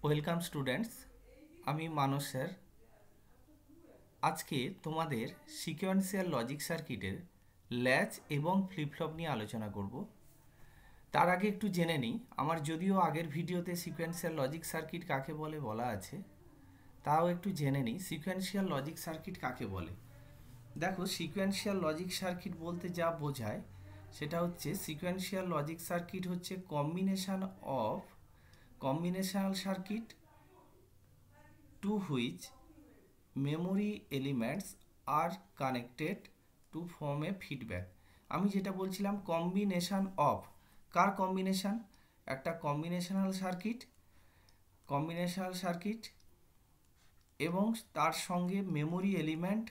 Welcome students, আমি মানস sir. আজকে তোমাদের সিকোয়েন্সিয়াল লজিক সার্কিটের ল্যাচ এবং ফ্লিপফ্লপ নিয়ে আলোচনা করব। তার আগে একটু জেনে নিই, আমার যদিও আগের ভিডিওতে সিকোয়েন্সিয়াল লজিক সার্কিট কাকে বলে বলা আছে, তাও একটু জেনে নিই সিকোয়েন্সিয়াল লজিক সার্কিট কাকে বলে। দেখো, সিকোয়েন্সিয়াল লজিক সার্কিট বলতে যা বোঝায় সেটা হচ্ছে সিকোয়েন্সিয়াল লজিক সার্কিট হচ্ছে combinational circuit to which memory elements are connected to form a feedback। আমি যেটা বলছিলাম কম্বিনেশন অফ, কার কম্বিনেশন? একটা কম্বিনেশনাল সার্কিট এবং তার সঙ্গে মেমোরি এলিমেন্ট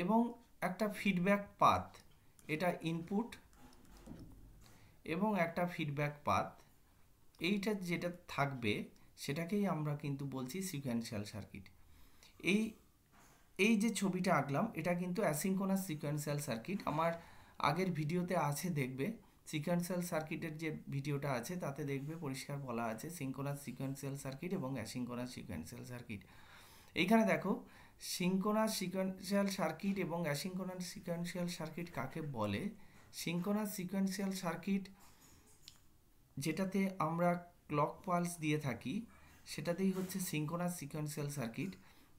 এবং একটা ফিডব্যাক পাথ, এটা ইনপুট এবং একটা ফিডব্যাক পাথ, এইটা যেটা থাকবে সেটাকেই আমরা কিন্তু বলছি সিকোয়েন্সিয়াল সার্কিট। এই এই যে ছবিটা আঁকলাম এটা কিন্তু অ্যাসিঙ্কোনাস সিকোয়েন্সিয়াল সার্কিট। আমার আগের ভিডিওতে আছে, দেখবে সিকোয়েন্সিয়াল সার্কিটের যে ভিডিওটা আছে তাতে দেখবে পরিষ্কার বলা আছে সিঙ্কোনাস সিকোয়েন্সিয়াল সার্কিট এবং অ্যাসিঙ্কোনাস সিকোয়েন্সিয়াল সার্কিট। এইখানে দেখো, সিঙ্কোনাস সিকোয়েন্সিয়াল সার্কিট এবং অ্যাসিঙ্কোনাস সিকোয়েন্সিয়াল সার্কিট কাকে বলে? সিঙ্কোনাস সিকোয়েন্সিয়াল সার্কিট যেটাতে আমরা ক্লক পালস দিয়ে থাকি সেটাতেই হচ্ছে সিঙ্কোনাস সিকোয়েন্সিয়াল সার্কিট।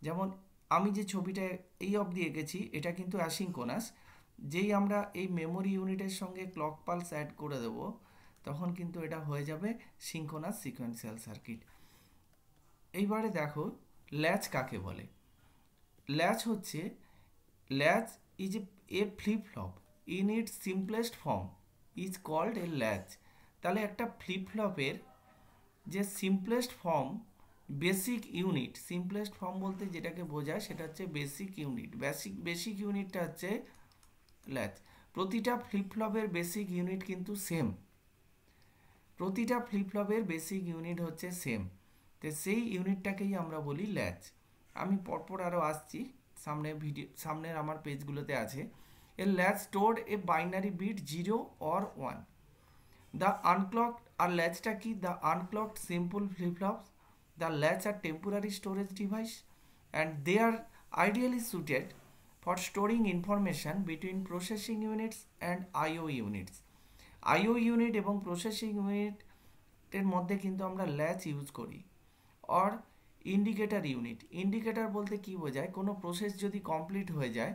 যেমন আমি যে ছবিটা এই অবধি এঁকেছি এটা কিন্তু অ্যাসিঙ্কোনাস। যেই আমরা এই মেমোরি ইউনিটের সঙ্গে ক্লক পালস অ্যাড করে দেব তখন কিন্তু এটা হয়ে যাবে সিঙ্কোনাস সিকোয়েন্সিয়াল সার্কিট। এইবারে দেখো, ল্যাচ কাকে বলে? Latch is a flip flop in its simplest form is called a latch. তাহলে একটা ফ্লিপ ফ্লপের যে সিম্পলেস্ট ফর্ম, সিম্পলেস্ট ফর্ম বলতে যেটাকে বোঝায় সেটা হচ্ছে বেসিক ইউনিটটা হচ্ছে ল্যাচ। প্রতিটা ফ্লিপ ফ্লপের বেসিক ইউনিট কিন্তু সেম, হচ্ছে সেম। তো সেই ইউনিটটাকেই আমরা বলি ল্যাচ। আমি পরপর আরও আসছি, সামনের আমার পেজগুলোতে আছে। A latch store a binary bit 0 or 1। The unclocked আর ল্যাচটা কি? The unclocked simple flip-flops, the latch are temporary storage device and they are ideally suited for storing information between processing units and IO units। IO unit এবং processing ইউনিটের মধ্যে কিন্তু আমরা latch use করি। Or indicator বলতে কি বোঝায়? কোনো প্রসেস যদি কমপ্লিট হয়ে যায়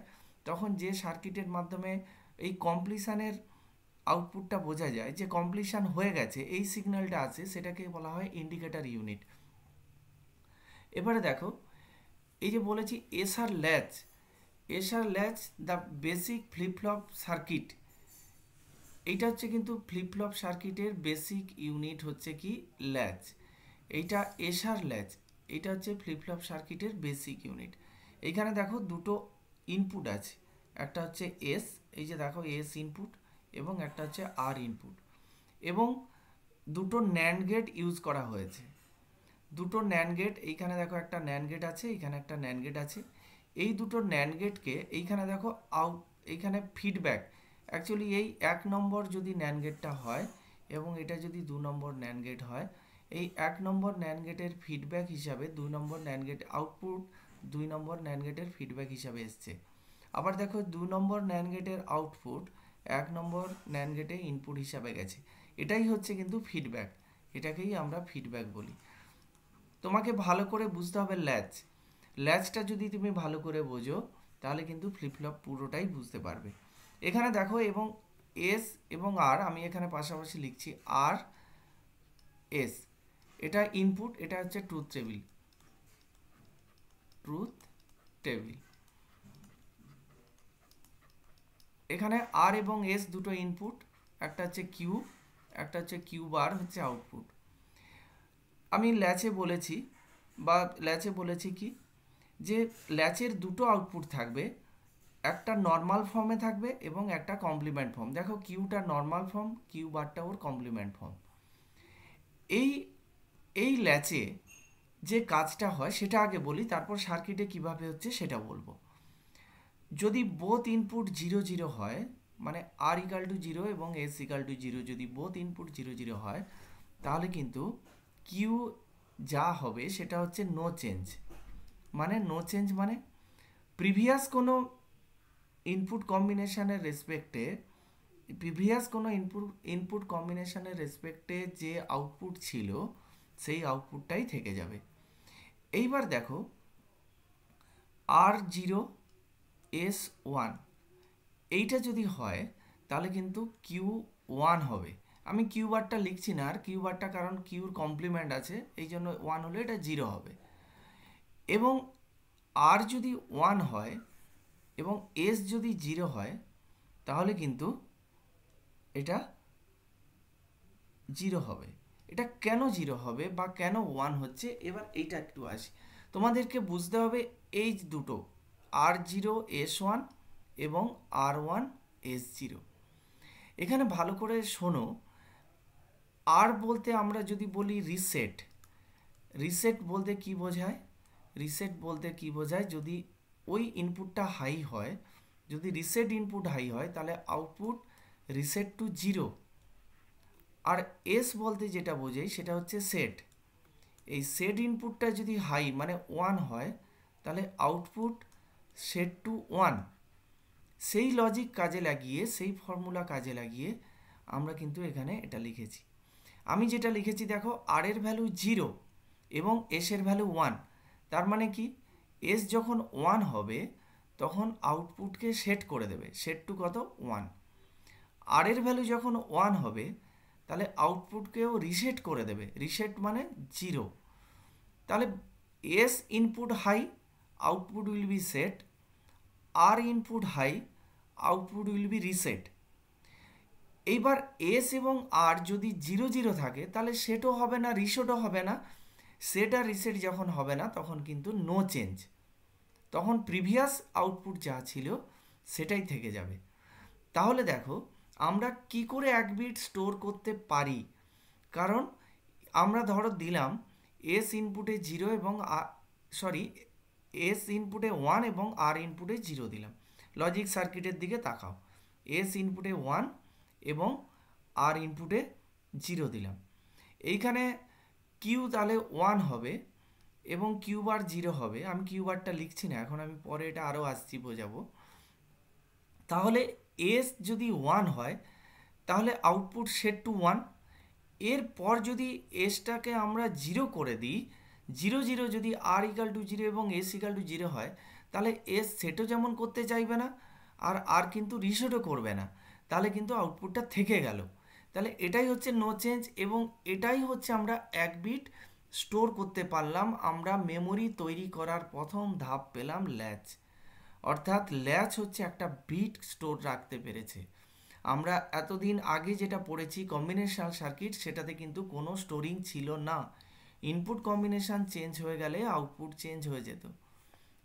তখন যে সার্কিটের মাধ্যমে এই কমপ্লিশনের আউটপুটটা বোঝা যায় যে কমপ্লিশন হয়ে গেছে, এই সিগন্যালটা আছে, সেটাকে বলা হয় ইন্ডিকেটর ইউনিট। এবারে দেখো, এই যে বলেছি SR latch the basic flip flop circuit, এইটা হচ্ছে কিন্তু ফ্লিপ ফ্লপ সার্কিটের বেসিক ইউনিট হচ্ছে কি? ল্যাচ। এইটা এসআর ল্যাচ, এটা হচ্ছে ফ্লিপ ফ্লপ সার্কিটের বেসিক ইউনিট। এইখানে দেখো দুটো ইনপুট আছে, একটা হচ্ছে এস, এই যে দেখো এস ইনপুট, এবং একটা হচ্ছে আর ইনপুট, এবং দুটো ন্যান্ড গেট ইউজ করা হয়েছে। দুটো ন্যান্ড গেট, এইখানে দেখো একটা ন্যান্ড গেট আছে, এইখানে একটা ন্যান্ড গেট আছে। এই দুটো ন্যান্ড গেটকে এইখানে দেখো এইখানে ফিডব্যাক, অ্যাকচুয়ালি এই 1 নম্বর যদি ন্যান্ড গেটটা হয় এবং এটা যদি 2 নম্বর ন্যান্ড গেট হয়, এই 1 নম্বর ন্যান্ড গেটের ফিডব্যাক হিসাবে 2 নম্বর ন্যান্ড গেট আউটপুট 2 নম্বর ন্যান্ড গেটের ফিডব্যাক হিসাবে এসছে। আবার দেখো 2 নম্বর ন্যান্ড গেটের আউটপুট 1 নম্বর ন্যান্ড গেটে ইনপুট হিসাবে গেছে। এটাই হচ্ছে কিন্তু ফিডব্যাক, এটাকেই আমরা ফিডব্যাক বলি। তোমাকে ভালো করে বুঝতে হবে ল্যাচটা যদি তুমি ভালো করে বোঝো তাহলে কিন্তু ফ্লিপ ফ্লপ পুরোটাই বুঝতে পারবে। এখানে দেখো, এবং এস এবং আর আমি এখানে পাশাপাশি লিখছি, আর এস, এটা ইনপুট, এটা হচ্ছে ট্রুথ টেবিল। এখানে আর এবং এস দুটো ইনপুট, একটা হচ্ছে কিউ, একটা হচ্ছে কিউ বার হচ্ছে আউটপুট। আমি ল্যাচে বলেছি কি, যে ল্যাচের দুটো আউটপুট থাকবে, একটা নর্মাল ফর্মে থাকবে এবং একটা কমপ্লিমেন্ট ফর্ম। দেখো কিউটা নর্মাল ফর্ম, কিউ বারটা ওর কমপ্লিমেন্ট ফর্ম। এই এই ল্যাচে যে কাজটা হয় সেটা আগে বলি, তারপর সার্কিটে কিভাবে হচ্ছে সেটা বলবো। যদি বোথ ইনপুট 0 0 হয়, মানে আর ইকাল টু 0 এবং এস ইকাল টু 0, যদি বোথ ইনপুট 0 0 হয় তাহলে কিন্তু কিউ যা হবে সেটা হচ্ছে নো চেঞ্জ। মানে নো চেঞ্জ মানে প্রিভিয়াস কোনো ইনপুট কম্বিনেশনের রেসপেক্টে ইনপুট কম্বিনেশনের রেসপেক্টে যে আউটপুট ছিল সেই আউটপুটটাই থেকে যাবে। এইবার দেখো R0S1 এইটা যদি হয় তাহলে কিন্তু Q1 হবে। আমি কিউ বারটা লিখছি না, আর কিউ বারটা কারণ কিউর কমপ্লিমেন্ট আছে, এই জন্য 1 হলে এটা 0 হবে। এবং আর যদি 1 হয় এবং এস যদি 0 হয় তাহলে কিন্তু এটা 0 হবে। এটা কেন 0 হবে বা কেন 1 হচ্ছে, এবার এইটা একটু আসি। তোমাদেরকে বুঝতে হবে এই দুটো R0S1 এবং R1S0। এখানে ভালো করে শোনো, আর বলতে আমরা যদি বলি রিসেট, রিসেট বলতে কি বোঝায়? রিসেট বলতে কি বোঝায়, যদি ওই ইনপুটটা হাই হয়, যদি রিসেট ইনপুট হাই হয় তাহলে আউটপুট রিসেট টু 0। আর এস বলতে যেটা বোঝাই সেটা হচ্ছে সেট। এই সেট ইনপুটটা যদি হাই মানে 1 হয় তাহলে আউটপুট সেট টু 1। সেই লজিক কাজে লাগিয়ে, সেই ফর্মুলা কাজে লাগিয়ে আমরা কিন্তু এখানে এটা লিখেছি। আমি যেটা লিখেছি দেখো, আর এর ভ্যালু 0 এবং এস এর ভ্যালু 1। তার মানে কি, এস যখন 1 হবে তখন আউটপুটকে সেট করে দেবে, সেট টু কত 1। আর এর ভ্যালু যখন 1 হবে তাহলে আউটপুটকেও রিসেট করে দেবে, রিসেট মানে 0। তাহলে S input high, output will be set. R input high, output will be reset. এইবার এস এবং আর যদি 0 0 থাকে তাহলে সেটও হবে না, রিসেটও হবে না। সেট আর রিসেট যখন হবে না তখন কিন্তু নো চেঞ্জ, তখন প্রিভিয়াস আউটপুট যা ছিল সেটাই থেকে যাবে। তাহলে দেখো আমরা কি করে এক বিট স্টোর করতে পারি, কারণ আমরা ধরো দিলাম এস ইনপুটে 0 এবং এস ইনপুটে 1 এবং আর ইনপুটে 0 দিলাম। লজিক সার্কিটের দিকে তাকাও, এস ইনপুটে 1 এবং আর ইনপুটে 0 দিলাম। এইখানে কিউ তাহলে 1 হবে এবং কিউ বার 0 হবে। আমি কিউ বারটা লিখছি না এখন, আমি পরে এটা আরও আসছি বোঝাবো। তাহলে এস যদি 1 হয় তাহলে আউটপুট সেট টু 1। এরপর যদি এসটাকে আমরা 0 করে দিই, 0 0 যদি আর ইকাল টু 0 এবং এস ইকাল টু 0 হয় তাহলে এস সেটও যেমন করতে চাইবে না আর কিন্তু রিসেটও করবে না, তাহলে কিন্তু আউটপুটটা থেকে গেল। তাহলে এটাই হচ্ছে নো চেঞ্জ এবং এটাই হচ্ছে আমরা এক বিট স্টোর করতে পারলাম। আমরা মেমোরি তৈরি করার প্রথম ধাপ পেলাম ল্যাচ, অর্থাৎ ল্যাচ হচ্ছে একটা বিট স্টোর রাখতে পেরেছে। আমরা এতদিন আগে যেটা পড়েছি কম্বিনেশনাল সার্কিট, সেটাতে কিন্তু কোনো স্টোরিং ছিল না। ইনপুট কম্বিনেশন চেঞ্জ হয়ে গেলে আউটপুট চেঞ্জ হয়ে যেত,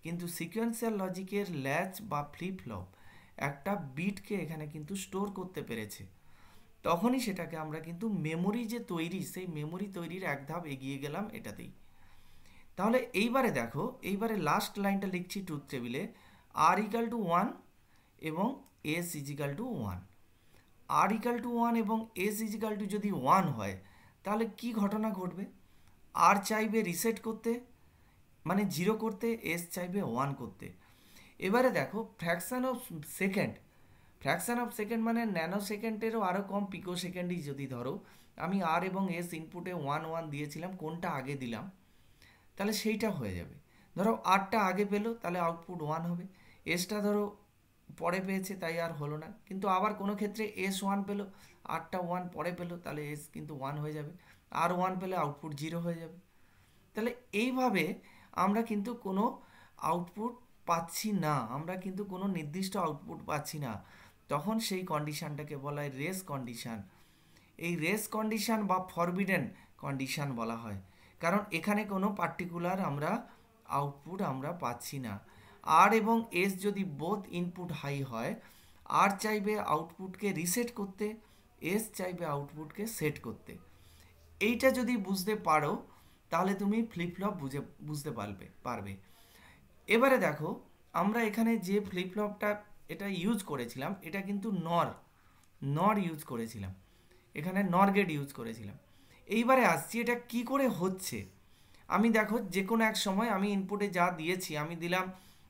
কিন্তু সিকোয়েন্সিয়াল লজিকের ল্যাচ বা ফ্লিপ ফ্লপ একটা বিটকে এখানে কিন্তু স্টোর করতে পেরেছে। তখনই সেটাকে আমরা কিন্তু মেমোরি যে তৈরি, সেই মেমোরি তৈরির এক ধাপ এগিয়ে গেলাম এটাতেই। তাহলে এইবারে দেখো, এইবারে লাস্ট লাইনটা লিখছি ট্রুথ টেবিলে, আর ইকাল টু 1 এবং S equal to 1। R equal to 1 এবং এস ইজিক্যাল টু যদি 1 হয় তাহলে কি ঘটনা ঘটবে? আর চাইবে রিসেট করতে মানে 0 করতে, এস চাইবে 1 করতে। এবারে দেখো fraction of second, fraction of second মানে ন্যানো সেকেন্ডেরও আরও কম, পিকো সেকেন্ডই যদি ধরো আমি আর এবং এস ইনপুটে 1 1 দিয়েছিলাম, কোনটা আগে দিলাম তাহলে সেইটা হয়ে যাবে। ধরো আরটা আগে পেলো তাহলে আউটপুট 1 হবে, এসটা ধরো পরে পেয়েছে তাই আর হলো না। কিন্তু আবার কোনো ক্ষেত্রে এস 1 পেলো, আরটা 1 পরে পেলো, তাহলে এস কিন্তু 1 হয়ে যাবে। আর 1 পেলে আউটপুট 0 হয়ে যাবে। তাহলে এইভাবে আমরা কিন্তু কোনো আউটপুট পাচ্ছি না, আমরা কিন্তু কোনো নির্দিষ্ট আউটপুট পাচ্ছি না। তখন সেই কন্ডিশানটাকে বলা হয় রেস কন্ডিশান। এই রেস কন্ডিশান বা ফরবিডেন কন্ডিশান বলা হয়, কারণ এখানে কোনো পার্টিকুলার আমরা আউটপুট আমরা পাচ্ছি না। আর এবং এস যদি বোথ ইনপুট হাই হয়, আর চাইবে আউটপুটকে রিসেট করতে, এস চাইবে আউটপুটকে সেট করতে। এইটা যদি বুঝতে পারো তাহলে তুমি ফ্লিপ ফ্লপ বুঝতে পারবে। এবারে দেখো আমরা এখানে যে ফ্লিপ ফ্লপটা এটা ইউজ করেছিলাম, এটা কিন্তু নর ইউজ করেছিলাম, এখানে নর গেট ইউজ করেছিলাম। এইবারে আসছি এটা কি করে হচ্ছে। আমি দেখো যে কোনো এক সময় আমি ইনপুটে যা দিয়েছি, আমি দিলাম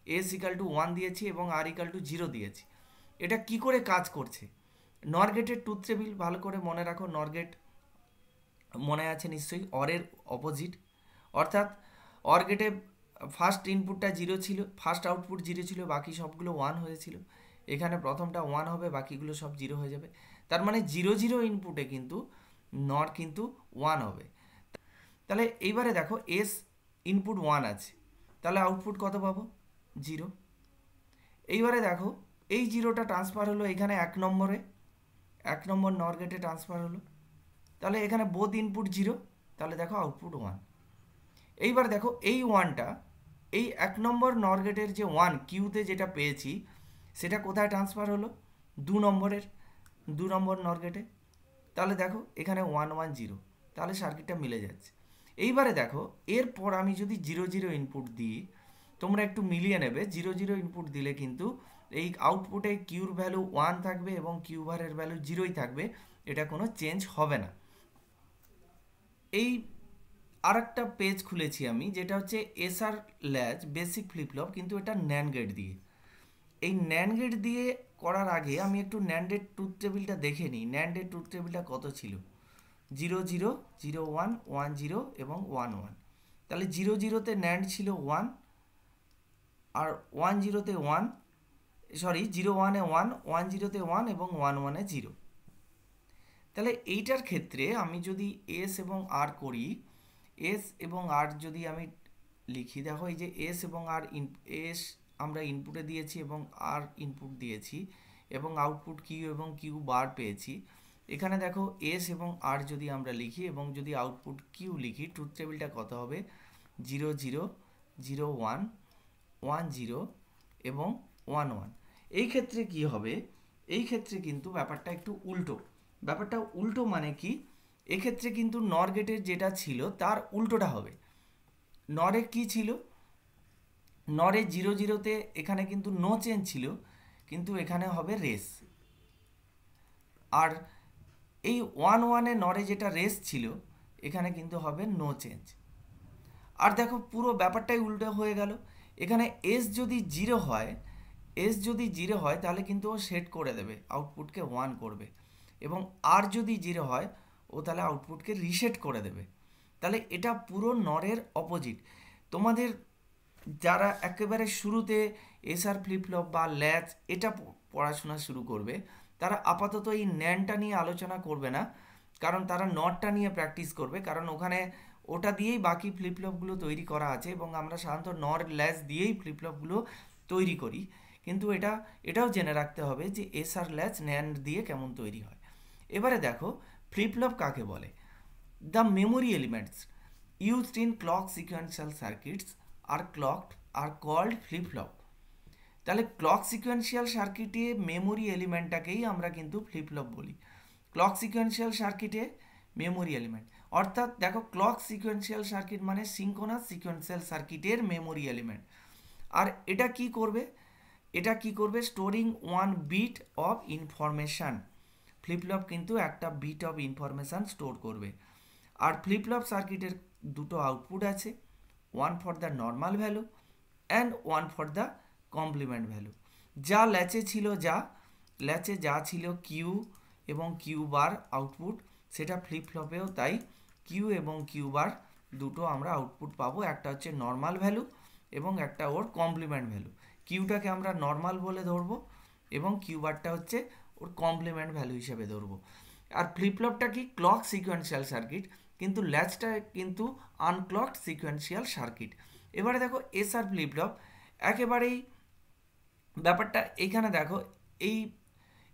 এস ইকাল টু 1 দিয়েছি এবং আর ইকাল টু 0 দিয়েছি। এটা কি করে কাজ করছে? নর গেটের ট্রুথ টেবিল ভালো করে মনে রাখো। নর গেট মনে আছে নিশ্চয়ই, অরের অপোজিট। অর্থাৎ অর গেটে ফার্স্ট ইনপুটটা 0 ছিল, ফার্স্ট আউটপুট 0 ছিল, বাকি সবগুলো 1 হয়েছিল। এখানে প্রথমটা 1 হবে, বাকিগুলো সব 0 হয়ে যাবে। তার মানে 0 0 ইনপুটে কিন্তু নর কিন্তু 1 হবে। তাহলে এইবারে দেখো এস ইনপুট 1 আছে, তাহলে আউটপুট কত পাবো? 0। এইবারে দেখো এই 0টা ট্রান্সফার হলো এখানে 1 নম্বরে, 1 নম্বর নর গেটে ট্রান্সফার হলো। তাহলে এখানে বোথ ইনপুট 0, তাহলে দেখো আউটপুট 1। এইবার দেখো এই 1টা, এই 1 নম্বর নর গেটের যে 1 কিউতে যেটা পেয়েছি সেটা কোথায় ট্রান্সফার হলো? 2 নম্বরের, 2 নম্বর নর গেটে। তাহলে দেখো এখানে 1 1 0, তাহলে সার্কিটটা মিলে যাচ্ছে। এইবারে দেখো এরপর আমি যদি 0 0 ইনপুট দিই, তোমরা একটু মিলিয়ে নেবে। 0 0 ইনপুট দিলে কিন্তু এই আউটপুটে কিউর ভ্যালু 1 থাকবে এবং কিউ বারের ভ্যালু 0ই থাকবে, এটা কোনো চেঞ্জ হবে না। এই আরেকটা পেজ খুলেছি আমি, যেটা হচ্ছে এসআর ল্যাচ বেসিক ফ্লিপফ্লপ, কিন্তু এটা ন্যান্ড গেট দিয়ে। এই ন্যান্ড গেট দিয়ে করার আগে আমি একটু ন্যান্ডের ট্রুথ টেবিলটা দেখে নিই। ন্যান্ডের ট্রুথ টেবিলটা কত ছিল? 0 0 0 1 1 0 এবং 1 1। তাহলে 0 0তে ন্যান্ড ছিল 1, আর 1 0তে 1, সরি 0 1-এ 1, 1 0তে 1 এবং 1 1-এ 0। তাহলে এইটার ক্ষেত্রে আমি যদি এস এবং আর করি, এস এবং আর যদি আমি লিখি, দেখো এই যে এস এবং আর, এস আমরা ইনপুটে দিয়েছি এবং আর ইনপুট দিয়েছি এবং আউটপুট কিউ এবং কিউ বার পেয়েছি। এখানে দেখো এস এবং আর যদি আমরা লিখি এবং যদি আউটপুট কিউ লিখি, ট্রুথ টেবিলটা কত হবে? 0 0 0 1 1 0 এবং 1 1। এই ক্ষেত্রে কি হবে? এই ক্ষেত্রে কিন্তু ব্যাপারটা একটু উল্টো। ব্যাপারটা উল্টো মানে কি? এক্ষেত্রে কিন্তু নর গেটের যেটা ছিল তার উল্টোটা হবে। নরে কি ছিল? নরে 0 0তে এখানে কিন্তু নো চেঞ্জ ছিল, কিন্তু এখানে হবে রেস। আর এই 1 1-এ নরে যেটা রেস ছিল, এখানে কিন্তু হবে নো চেঞ্জ। আর দেখো পুরো ব্যাপারটাই উল্টো হয়ে গেল। এখানে এস যদি 0 হয়, এস যদি 0 হয় তাহলে কিন্তু ও সেট করে দেবে, আউটপুটকে 1 করবে। এবং আর যদি 0 হয়, ও তাহলে আউটপুটকে রিসেট করে দেবে। তাহলে এটা পুরো নরের অপোজিট। তোমাদের যারা একেবারে শুরুতে এসআর ফ্লিপফ্লপ বা ল্যাচ এটা পড়াশোনা শুরু করবে, তারা আপাতত এই ন্যানটা নিয়ে আলোচনা করবে না, কারণ তারা নটটা নিয়ে প্র্যাকটিস করবে। কারণ ওখানে ওটা দিয়েই বাকি ফ্লিপফ্লপগুলো তৈরি করা আছে এবং আমরা সাধারণত নর ল্যাচ দিয়েই ফ্লিপফ্লপগুলো তৈরি করি। কিন্তু এটাও জেনে রাখতে হবে যে এসআর ল্যাচ ন্যান্ড দিয়ে কেমন তৈরি হয়। এবারে দেখো ফ্লিপফ্লপ কাকে বলে। The memory elements used in clock sequential circuits are called flip flop. তাহলে ক্লক সিকোয়েন্সিয়াল সার্কিটে মেমোরি এলিমেন্টটাকেই আমরা কিন্তু ফ্লিপফ্লপ বলি। ক্লক সিকোয়েন্সিয়াল সার্কিটে মেমোরি এলিমেন্ট, অর্থাৎ দেখো ক্লক সিকোয়েন্সিয়াল সার্কিট মানে সিঙ্ক্রোনাস সিকোয়েন্সিয়াল সার্কিটের মেমোরি এলিমেন্ট। আর এটা কি করবে? এটা কি করবে? Storing 1 bit of information. Flip flop কিন্তু একটা বিট অফ ইনফরমেশান স্টোর করবে। আর ফ্লিপফ্লপ সার্কিটের দুটো আউটপুট আছে, one for the normal value and one for the complement value. যা ল্যাচে যা ছিল কিউ এবং কিউ বার আউটপুট, সেটা ফ্লিপফ্লপেও তাই কিউ এবং কিউ বার দুটো আমরা আউটপুট পাবো। একটা হচ্ছে নর্মাল ভ্যালু এবং একটা ওর কমপ্লিমেন্ট ভ্যালু। কিউটাকে আমরা নর্মাল বলে ধরবো এবং কিউ বারটা হচ্ছে ওর কমপ্লিমেন্ট ভ্যালু হিসেবে ধরবো। আর ফ্লিপফ্লপটা কি? ক্লক সিকোয়েন্সিয়াল সার্কিট, কিন্তু ল্যাচটা কিন্তু আনক্লকড সিকোয়েন্সিয়াল সার্কিট। এবারে দেখো এসআর ফ্লিপফ্লপ একেবারেই ব্যাপারটা এইখানে দেখো,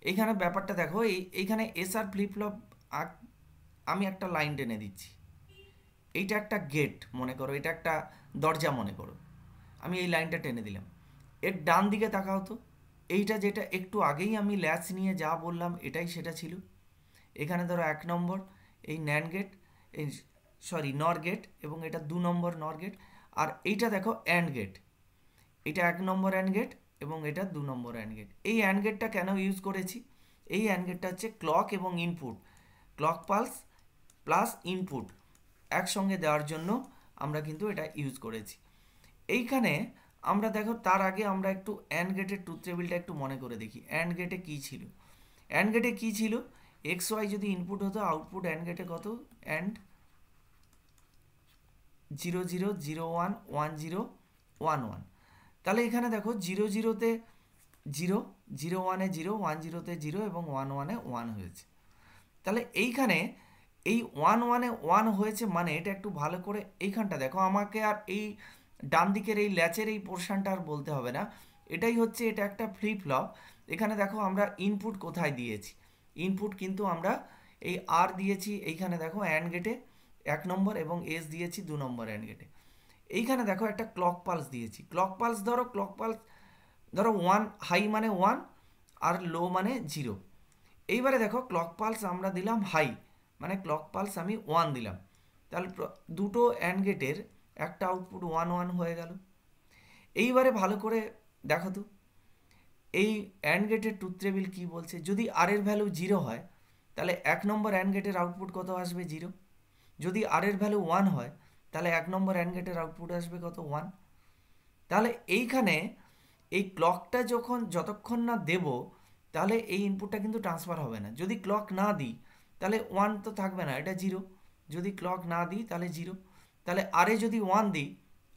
এইখানে ব্যাপারটা দেখো, এইখানে এসআর ফ্লিপফ্লপ আমি একটা লাইন টেনে দিচ্ছি। এইটা একটা গেট মনে করো, এটা একটা দরজা মনে করো, আমি এই লাইনটা টেনে দিলাম। এর ডান দিকে তাকাও তো, এইটা যেটা একটু আগেই আমি ল্যাচ নিয়ে যা বললাম এটাই সেটা ছিল। এখানে ধরো 1 নম্বর এই ন্যান্ড গেট, এই সরি নর গেট, এবং এটা 2 নম্বর নর গেট। আর এইটা দেখো অ্যান্ড গেট, এটা 1 নম্বর অ্যান্ড গেট এবং এটা 2 নম্বর অ্যান্ড গেট। এই অ্যান্ড গেটটা কেন ইউজ করেছি? এই অ্যান্ড গেটটা হচ্ছে ক্লক এবং input, clock pulse plus input একসঙ্গে দেওয়ার জন্য আমরা কিন্তু এটা ইউজ করেছি। এইখানে আমরা দেখো তার আগে আমরা একটু অ্যান্ড গেটের ট্রুথ টেবিলটা একটু মনে করে দেখি। অ্যান্ড গেটে কী ছিল? অ্যান্ড গেটে কী ছিল? এক্স ওয়াই যদি ইনপুট হতো, আউটপুট অ্যান্ড গেটে কত? অ্যান্ড 0 0 0 1 1 0 1 1। তাহলে এখানে দেখো 0 0-তে 0, 0 1-এ 0, 1 0-তে 0 এবং 1 1-এ 1 হয়েছে। তাহলে এইখানে এই 1 1-এ 1 হয়েছে মানে এটা একটু ভালো করে এইখানটা দেখো, আমাকে আর এই ডান দিকের এই ল্যাচের এই পোর্শনটা আর বলতে হবে না। এটাই হচ্ছে, এটা একটা ফ্লিপ ফ্লপ। এখানে দেখো আমরা ইনপুট কোথায় দিয়েছি, ইনপুট কিন্তু আমরা এই আর দিয়েছি এইখানে দেখো অ্যান্ড গেটে 1 নম্বর এবং এস দিয়েছি 2 নম্বর অ্যান্ড গেটে। এইখানে দেখো একটা ক্লক পালস দিয়েছি। ক্লক পালস ধরো, ক্লক পালস ধরো 1 হাই মানে 1 আর লো মানে 0। এইবারে দেখো ক্লক পালস আমরা দিলাম হাই, মানে ক্লক পালস আমি 1 দিলাম। তাহলে দুটো অ্যান্ড গেটের একটা আউটপুট 1 1 হয়ে গেল। এইবারে ভালো করে দেখো তো, এই অ্যান্ড গেটের ট্রুথ টেবিল কী বলছে? যদি আর এর ভ্যালু 0 হয় তাহলে 1 নম্বর অ্যান্ড গেটের আউটপুট কত আসবে? 0। যদি আর এর ভ্যালু 1 হয় তাহলে 1 নম্বর অ্যান্ড গেটের আউটপুট আসবে কত? 1। তাহলে এইখানে এই ক্লকটা যতক্ষণ না দেব তাহলে এই ইনপুটটা কিন্তু ট্রান্সফার হবে না। যদি ক্লক না দিই তাহলে 1 তো থাকবে না, এটা 0। যদি ক্লক না দিই তাহলে 0। তাহলে আরে যদি 1 দিই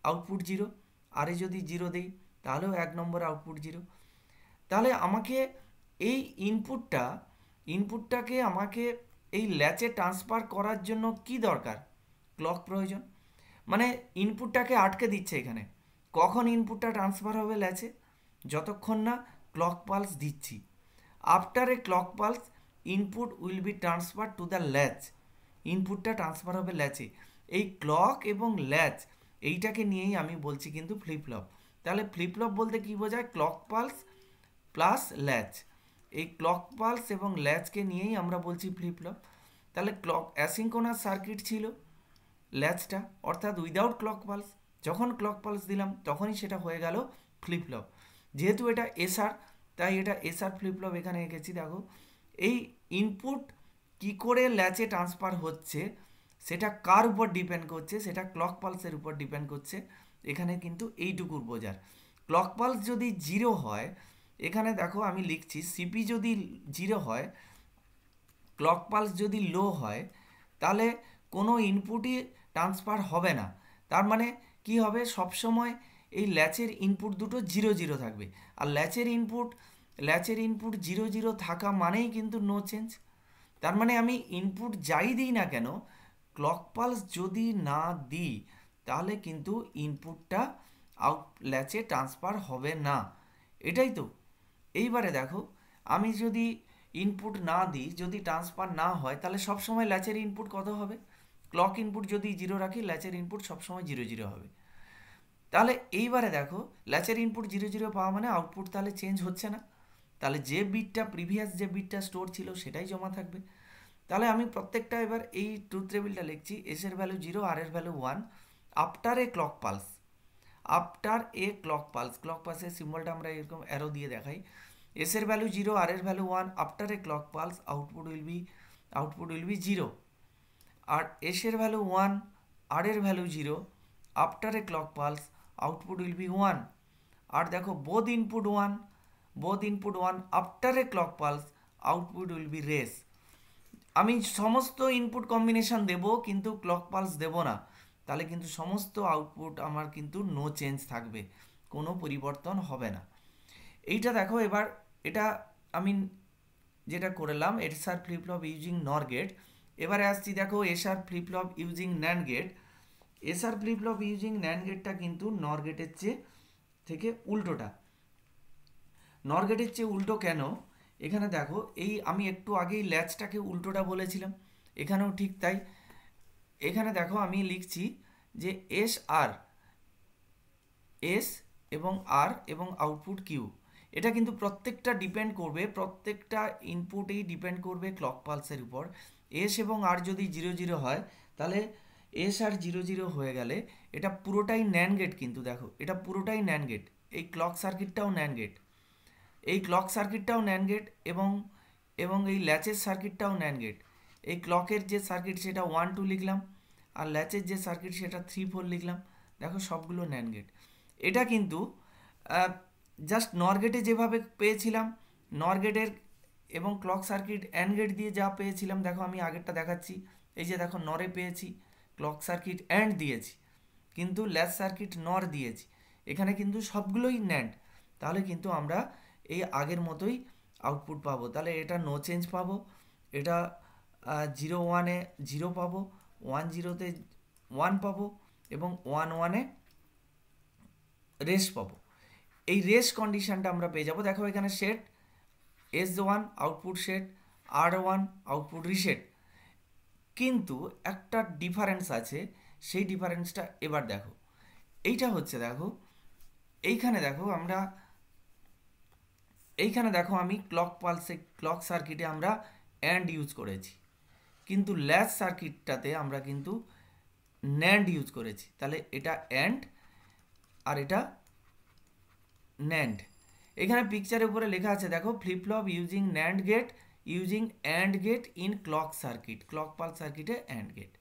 আউটপুট 0, আরে যদি 0 দিই তাহলেও 1 নম্বর আউটপুট 0। তাহলে আমাকে এই ইনপুটটাকে আমাকে এই ল্যাচে ট্রান্সফার করার জন্য কি দরকার? ক্লক প্রয়োজন। মানে ইনপুটটাকে আটকে দিচ্ছে এখানে। কখন ইনপুটটা ট্রান্সফার হবে ল্যাচে? যতক্ষণ না ক্লক পালস দিচ্ছি। After a clock pulse input will be transfer to the latch. ইনপুটটা ট্রান্সফার হবে ল্যাচে। এই ক্লক এবং ল্যাচ এইটাকে নিয়েই আমি বলছি কিন্তু ফ্লিপ ফ্লপ। তাহলে ফ্লিপ ফ্লপ বলতে কী বোঝায়? Clock pulse plus latch. এই ক্লক পালস এবং ল্যাচকে নিয়েই আমরা বলছি ফ্লিপ ফ্লপ। তাহলে ক্লক অ্যাসিঙ্ক্রোনাস সার্কিট ছিল ল্যাচটা, অর্থাৎ উইদাউট ক্লক পালস। যখন ক্লক পালস দিলাম তখনই সেটা হয়ে গেল ফ্লিপ ফ্লপ। যেহেতু এটা এসআর তাই এটা এসআর ফ্লিপ ফ্লপ এখানে এঁকেছি। দেখো এই ইনপুট কি করে ল্যাচে ট্রান্সফার হচ্ছে সেটা কার উপর ডিপেন্ড করছে? সেটা ক্লক পালসের উপর ডিপেন্ড করছে। এখানে কিন্তু এইটুকুর বোঝার। ক্লক পালস যদি 0 হয়, এখানে দেখো আমি লিখছি সিপি যদি 0 হয়, ক্লক পালস যদি লো হয় তাহলে কোনো ইনপুটই ট্রান্সফার হবে না। তার মানে কি হবে? সবসময় এই ল্যাচের ইনপুট দুটো 0 0 থাকবে। আর ল্যাচের ইনপুট 0 0 থাকা মানেই কিন্তু নো চেঞ্জ। তার মানে আমি ইনপুট যাই দিই না কেন, ক্লক পালস যদি না দিই তাহলে কিন্তু ইনপুটটা ল্যাচে ট্রান্সফার হবে না। এটাই তো। এইবারে দেখো আমি যদি ইনপুট না দিই, যদি ট্রান্সফার না হয় তাহলে সবসময় ল্যাচের ইনপুট কত হবে? ক্লক ইনপুট যদি 0 রাখি ল্যাচের ইনপুট সবসময় 0 0 হবে। তাহলে এইবারে দেখো ল্যাচের ইনপুট 0 0 পাওয়া মানে আউটপুট তাহলে চেঞ্জ হচ্ছে না। তাহলে যে বিটটা প্রিভিয়াস যে বিটটা স্টোর ছিল সেটাই জমা থাকবে। তাহলে আমি প্রত্যেকটা এবার এই ট্রুথ টেবিলটা লিখছি। এস এর ভ্যালু 0, আর এর value 1, after a clock pulse. After a clock pulse, clock পালসের সিম্বলটা আমরা এরকম অ্যারো দিয়ে দেখাই। এস এর ভ্যালু 0, আর এর value 1, after a clock pulse output will be 0। আর এস এর ভ্যালু 1, আর এর value 0, after a clock pulse output will be 1। আর দেখো both input 1 after a clock pulse output will be race. আমি সমস্ত input combination দেব কিন্তু clock pulse দেব না, তাহলে কিন্তু সমস্ত আউটপুট আমার কিন্তু নো চেঞ্জ থাকবে, কোনো পরিবর্তন হবে না। এইটা দেখো এবার এটা আমি যেটা করলাম SR flip flop using NOR gate. এবারে আসছি দেখো SR flip flop using NAND gate. SR flip flop using NAND গেটটা কিন্তু নর গেটের থেকে উল্টোটা। নর গেটের চেয়ে উল্টো কেন? এখানে দেখো এই আমি একটু আগেই ল্যাচটাকে উল্টোটা বলেছিলাম, এখানেও ঠিক তাই। এখানে দেখো আমি লিখছি যে এস এবং আর এবং আউটপুট কিউ। এটা কিন্তু প্রত্যেকটা ডিপেন্ড করবে, প্রত্যেকটা ইনপুটেই ডিপেন্ড করবে ক্লক পালসের উপর। এস এবং আর যদি 0 0 হয় তাহলে এস আর 0 0 হয়ে গেলে এটা পুরোটাই ন্যান্ড গেট। কিন্তু দেখো এটা পুরোটাই ন্যান্ড গেট, এই ক্লক সার্কিটটাও ন্যান্ড গেট, এবং এই ল্যাচের সার্কিটটাও ন্যান্ড গেট। এই ক্লকের যে সার্কিট সেটা 1 2 লিখলাম, আর ল্যাচের যে সার্কিট সেটা 3 4 লিখলাম। দেখো সবগুলো ন্যান্ড গেট। এটা কিন্তু জাস্ট নর গেটে যেভাবে পেয়েছিলাম, নর গেটের এবং ক্লক সার্কিট অ্যান্ড গেট দিয়ে যা পেয়েছিলাম, দেখো আমি আগেরটা দেখাচ্ছি। এই যে দেখো নরে পেয়েছি, ক্লক সার্কিট অ্যান্ড দিয়েছি, কিন্তু ল্যাচ সার্কিট নর দিয়েছি। এখানে কিন্তু সবগুলোই ন্যান্ড। তাহলে কিন্তু আমরা এই আগের মতোই আউটপুট পাবো। তাহলে এটা নো চেঞ্জ পাবো, এটা 0 1-এ 0 পাবো, 1 0-তে 1 পাবো, এবং 1 1-এ রেস পাবো। এই রেস কন্ডিশনটা আমরা পেয়ে যাবো। দেখো এখানে set S1 output set, R1 output reset. কিন্তু একটা ডিফারেন্স আছে, সেই ডিফারেন্সটা এবার দেখো। এইটা হচ্ছে দেখো, এইখানে দেখো আমি ক্লক সার্কিটে আমরা অ্যান্ড ইউজ করেছি, কিন্তু ল্যাচ সার্কিটটাতে আমরা কিন্তু ন্যান্ড ইউজ করেছি। তাহলে এটা অ্যান্ড আর এটা ন্যান্ড। এখানে পিকচারের উপরে লেখা আছে দেখো, flip flop using NAND gate using AND gate in clock circuit, clock pulse সার্কিটে অ্যান্ড গেট।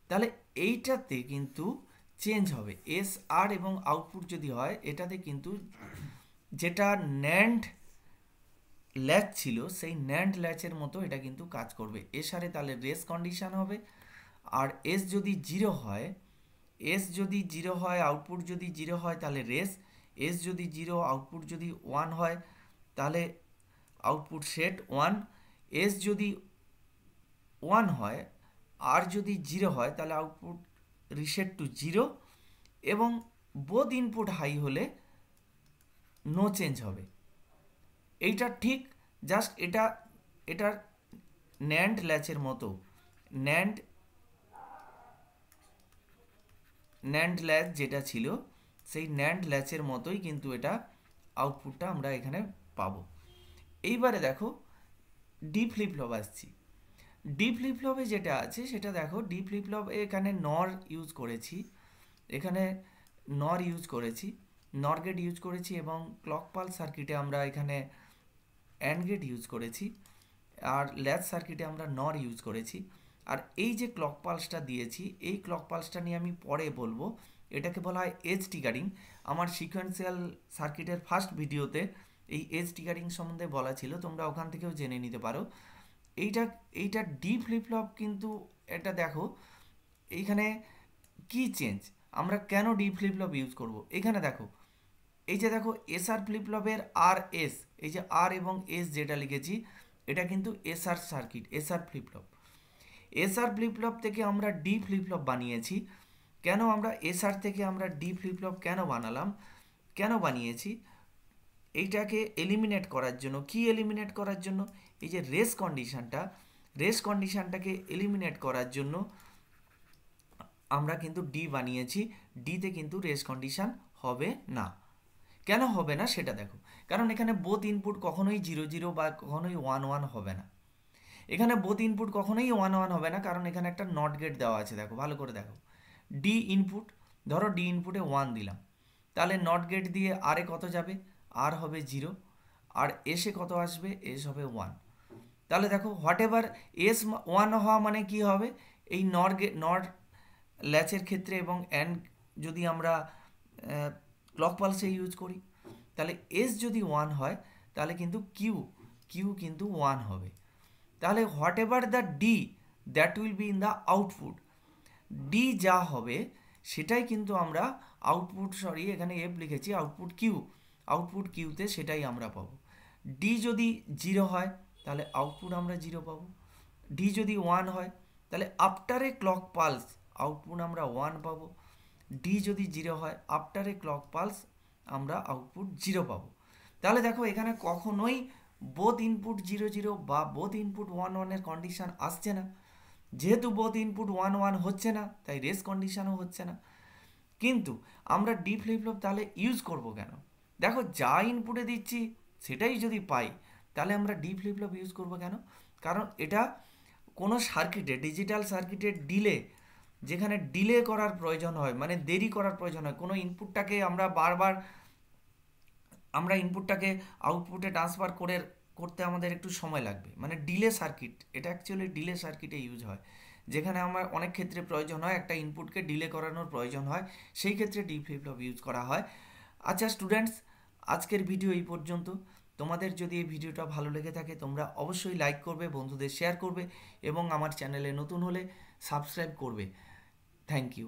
তাহলে এইটাতে কিন্তু চেঞ্জ হবে এস আর, এবং আউটপুট যদি হয় এটাতে কিন্তু যেটা ন্যান্ড ল্যাচ ছিল সেই ন্যান্ড ল্যাচের মতো এটা কিন্তু কাজ করবে। এস আরে তাহলে রেস কন্ডিশন হবে, আর এস যদি জিরো হয়, আউটপুট যদি জিরো হয় তাহলে রেস। এস যদি জিরো, আউটপুট যদি 1 হয় তাহলে আউটপুট সেট 1। এস যদি 1 হয় আর যদি জিরো হয় তাহলে আউটপুট রিসেট টু জিরো, এবং বোথ ইনপুট হাই হলে নো চেঞ্জ হবে। এইটা ঠিক জাস্ট এটার ন্যান্ড ল্যাচের মতো, ন্যান্ড ল্যাচ যেটা ছিল সেই ন্যান্ড ল্যাচের মতোই কিন্তু এটা আউটপুটটা আমরা এখানে পাবো। এইবারে দেখো ডি ফ্লিপ ফ্লপ আসছি। ডি ফ্লিপ ফ্লপে যেটা আছে সেটা দেখো, ডি ফ্লিপ ফ্লপ এখানে নর ইউজ করেছি, নর গেট ইউজ করেছি, এবং ক্লক পালস সার্কিটে আমরা এখানে অ্যান্ড গেট ইউজ করেছি, আর ল্যাচ সার্কিটে আমরা নর ইউজ করেছি। আর এই যে ক্লক পালসটা দিয়েছি, এই ক্লক পালসটা নিয়ে আমি পরে বলবো, এটাকে বলা হয় এজ ট্রিগারিং। আমার সিকোয়েন্সিয়াল সার্কিটের ফার্স্ট ভিডিওতে এই এজ ট্রিগারিং সম্বন্ধে বলা ছিল, তোমরা ওখান থেকেও জেনে নিতে পারো। এইটা ডি ফ্লিপ ফ্লপ, কিন্তু এটা দেখো এইখানে কি চেঞ্জ, আমরা কেন ডি ফ্লিপ ফ্লপ ইউজ করব। এখানে দেখো, এই যে দেখো এসআর ফ্লিপ ফ্লপের আর এস, এই যে আর এবং এস যেটা লিখেছি এটা কিন্তু SR circuit, SR flip flop. SR flip flop থেকে আমরা ডি ফ্লিপ ফ্লপ বানিয়েছি। কেন আমরা এসআর থেকে আমরা ডি ফ্লিপ ফ্লপ কেন বানিয়েছি? এইটাকে এলিমিনেট করার জন্য। কি এলিমিনেট করার জন্য? এই যে রেস কন্ডিশনটাকে এলিমিনেট করার জন্য আমরা কিন্তু ডি বানিয়েছি। ডিতে কিন্তু রেস কন্ডিশন হবে না। কেন হবে না সেটা দেখো, কারণ এখানে বোথ ইনপুট কখনোই 0 0 বা কখনোই 1 1 হবে না। এখানে বোথ ইনপুট কখনোই 1 1 হবে না, কারণ এখানে একটা নট গেট দেওয়া আছে। দেখো ভালো করে দেখো, ডি ইনপুট, ধরো ডি ইনপুটে 1 দিলাম, তাহলে নট গেট দিয়ে আরে কত যাবে, আর হবে 0, আর এসে কত আসবে, এস হবে 1। তাহলে দেখো হোয়াট এভার এস 1 হওয়া মানে কি হবে, এই নট ল্যাচের ক্ষেত্রে এবং অ্যান্ড যদি আমরা ক্লক পালসে ইউজ করি, তাহলে এস যদি 1 হয় তাহলে কিন্তু কিউ কিন্তু 1 হবে। তাহলে what ever the D that will be in the output, D যা হবে সেটাই কিন্তু আমরা এখানে এফ লিখেছি, আউটপুট কিউতে সেটাই আমরা পাবো। ডি যদি 0 হয় তাহলে আউটপুট আমরা 0 পাবো। ডি যদি 1 হয় তাহলে after a clock pulse output আমরা 1 পাবো। ডি যদি 0 হয় আফটার এ ক্লক পালস আমরা আউটপুট 0 পাবো। তাহলে দেখো এখানে কখনোই বোথ ইনপুট 0 0 বা বোথ ইনপুট 1 1 এর কন্ডিশন আসছে না। যেহেতু বোথ ইনপুট 1 1 হচ্ছে না, তাই রেস কন্ডিশনও হচ্ছে না। কিন্তু আমরা ডি ফ্লিপ ফ্লপ তাহলে ইউজ করব কেন? দেখো যা ইনপুটে দিচ্ছি সেটাই যদি পাই, তাহলে আমরা ডি ফ্লিপ ফ্লপ ইউজ করব কেন? কারণ এটা কোনো সার্কিটে, ডিজিটাল সার্কিটের যেখানে ডিলে করার প্রয়োজন হয়, মানে দেরি করার প্রয়োজন হয়, কোনো ইনপুটটাকে আমরা ইনপুটটাকে আউটপুটে ট্রান্সফার করে করতে আমাদের একটু সময় লাগবে, মানে ডিলে সার্কিট, এটা অ্যাকচুয়ালি ডিলে সার্কিটে ইউজ হয়, যেখানে আমার অনেক ক্ষেত্রে প্রয়োজন হয় একটা ইনপুটকে ডিলে করানোর প্রয়োজন হয়, সেই ক্ষেত্রে ডি ফ্লিপ ফ্লপ ইউজ করা হয়। আচ্ছা স্টুডেন্টস, আজকের ভিডিও এই পর্যন্ত। তোমাদের যদি এই ভিডিওটা ভালো লেগে থাকে তোমরা অবশ্যই লাইক করবে, বন্ধুদের শেয়ার করবে এবং আমার চ্যানেলে নতুন হলে সাবস্ক্রাইব করবে। Thank you.